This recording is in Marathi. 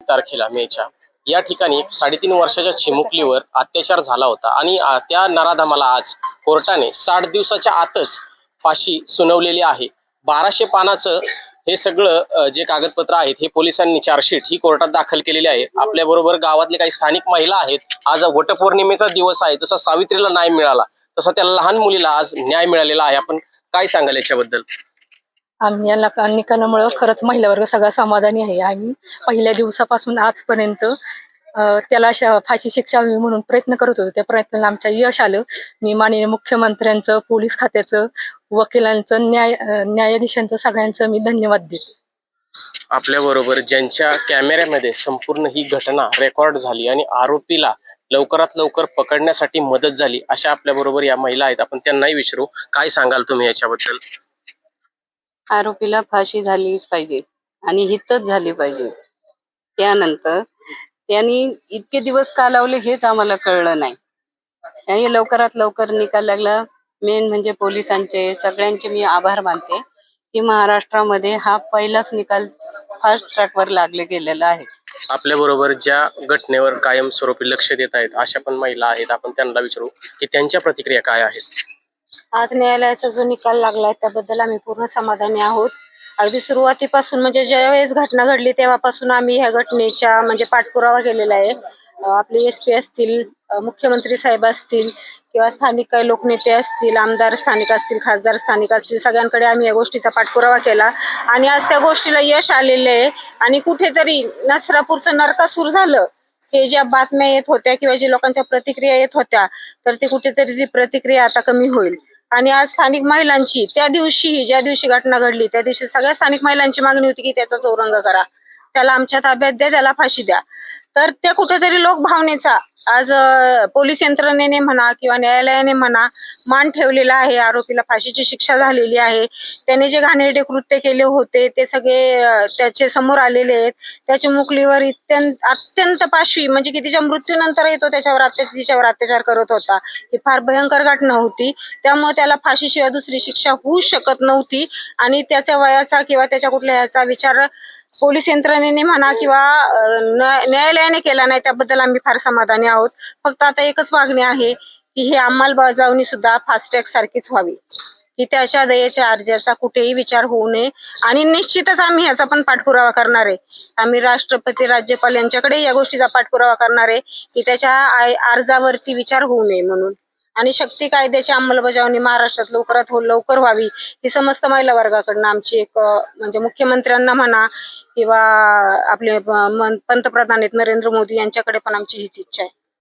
तारखेला मेच्या या ठिकाणी 3.5 वर्षाच्या चिमुकलीवर अत्याचार झाला होता आणि त्या नराधमाला आज कोर्टाने 60 दिवसाच्या आतच फाशी सुनावलेली आहे. 1200 पानाचं हे सगळं जे कागदपत्र आहेत हे पोलिसांनी चार्जशीट ही कोर्टात दाखल केलेली आहे. आपल्या बरोबर गावातले काही स्थानिक महिला आहेत. आज वटपौर्णिमेचा दिवस आहे. जसा सावित्रीला न्याय मिळाला तसा त्या लहान मुलीला आज न्याय मिळालेला आहे. आपण काय सांगाल याच्याबद्दल? आम्ही या निकालामुळे खरंच महिला वर्ग सगळा समाधानी आहे. आणि पहिल्या दिवसापासून आजपर्यंत त्याला फाशी शिक्षा व्हावी म्हणून प्रयत्न करत होतो. त्या प्रयत्नाला आमच्या यश आलं. मी माननीय मुख्यमंत्र्यांचं, पोलीस खात्याचं, वकिलांचं, न्यायाधीशांचं सगळ्यांचं मी धन्यवाद देते. आपल्या बरोबर ज्यांच्या कॅमेऱ्यामध्ये संपूर्ण ही घटना रेकॉर्ड झाली आणि आरोपीला लवकरात लवकर पकडण्यासाठी मदत झाली अशा आपल्या बरोबर या महिला आहेत. आपण त्यांनाही विचारू, काय सांगाल तुम्ही याच्याबद्दल? आरोपीला फाशी झालीच पाहिजे आणि हितच झाली पाहिजे. त्यानंतर त्यांनी इतके दिवस का लावले हेच आम्हाला कळलं नाही. हे लवकरात लवकर निकाल लागला. मेन म्हणजे पोलिसांचे सगळ्यांचे मी आभार मानते की महाराष्ट्रामध्ये हा पहिलाच निकाल फास्ट ट्रॅकवर लागले गेलेला आहे. आपल्या बरोबर ज्या घटनेवर कायमस्वरूपी लक्ष देत आहेत अशा पण महिला आहेत. आपण त्यांना विचारू की त्यांच्या प्रतिक्रिया काय आहेत. आज न्यायालयाचा जो निकाल लागलाय त्याबद्दल आम्ही पूर्ण समाधानी आहोत. अगदी सुरुवातीपासून म्हणजे ज्यावेळेस घटना घडली तेव्हापासून आम्ही ह्या घटनेच्या म्हणजे पाठपुरावा केलेला आहे. आपले SP असतील, मुख्यमंत्री साहेब असतील किंवा स्थानिक काही लोकनेते असतील, आमदार स्थानिक असतील, खासदार स्थानिक असतील, सगळ्यांकडे आम्ही या गोष्टीचा पाठपुरावा केला आणि आज त्या गोष्टीला यश आलेले आहे. आणि कुठेतरी नसरापूरचं नरकासूर झालं हे ज्या बातम्या येत होत्या किंवा जे लोकांच्या प्रतिक्रिया येत होत्या तर ते कुठेतरी ती प्रतिक्रिया आता कमी होईल. आणि आज स्थानिक महिलांची त्या दिवशी ज्या दिवशी घटना घडली त्या दिवशी सगळ्या स्थानिक महिलांची मागणी होती की त्याचा चौरंग करा, त्याला आमच्या ताब्यात द्या, त्याला फाशी द्या. तर त्या कुठेतरी लोकभावनेचा आज पोलीस यंत्रणेने म्हणा किंवा न्यायालयाने म्हणा मान ठेवलेला आहे. आरोपीला फाशीची शिक्षा झालेली आहे. त्याने जे घाणेरडे कृत्य केले होते ते सगळे त्याचे समोर आलेले आहेत. त्याच्या मुकलीवर अत्यंत पाशवी म्हणजे की तिच्या मृत्यूनंतरही तो तिच्यावर अत्याचार करत होता. ही फार भयंकर घटना होती. त्यामुळे त्याला फाशीशिवाय दुसरी शिक्षा होऊ शकत नव्हती. आणि त्याच्या वयाचा किंवा त्याच्या कुठल्या ह्याचा विचार पोलीस यंत्रणेने म्हणा किंवा न्यायालयाने केला नाही. त्याबद्दल आम्ही फार समाधानी आहोत. फक्त आता एकच मागणी आहे की ही अंमलबजावणी सुद्धा फास्ट ट्रॅक सारखीच व्हावी, की त्याच्या दयेच्या अर्जाचा कुठेही विचार होऊ नये. आणि निश्चितच आम्ही ह्याचा पण पाठपुरावा करणार आहे. आम्ही राष्ट्रपती, राज्यपाल यांच्याकडे या गोष्टीचा पाठपुरावा करणार आहे की त्याच्या अर्जावरती विचार होऊ नये म्हणून. आणि शक्ती कायद्याची अंमलबजावणी महाराष्ट्रात लवकरात लवकर व्हावी ही समस्त महिला वर्गाकडनं आमची एक म्हणजे मुख्यमंत्र्यांना म्हणा किंवा आपले पंतप्रधान आहेत नरेंद्र मोदी यांच्याकडे पण आमची हीच इच्छा आहे.